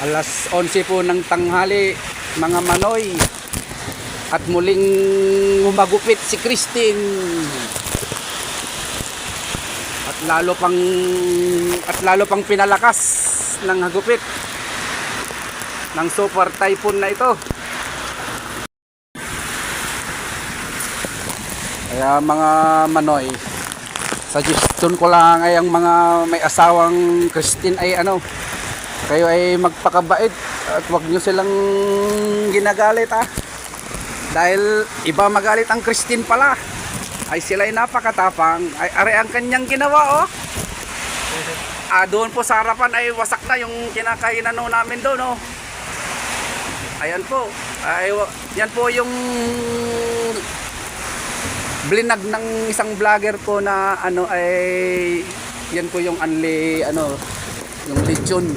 Alas 11 po ng tanghali, mga manoy. At muling humagupit si Christine. At lalo pang pinalakas ng hagupit ng super typhoon na ito. Kaya mga manoy, suggestion ko lang ay ang mga may asawang Christine ay kayo ay magpakabait at wag nyo silang ginagalit dahil iba magalit ang Christine pala ay sila ay napakatapang ay are ang kanyang ginawa doon po sa harapan ay wasak na yung kinakainan namin doon ayan po yan po yung blinag ng isang vlogger po na ay yan po yung yung lechon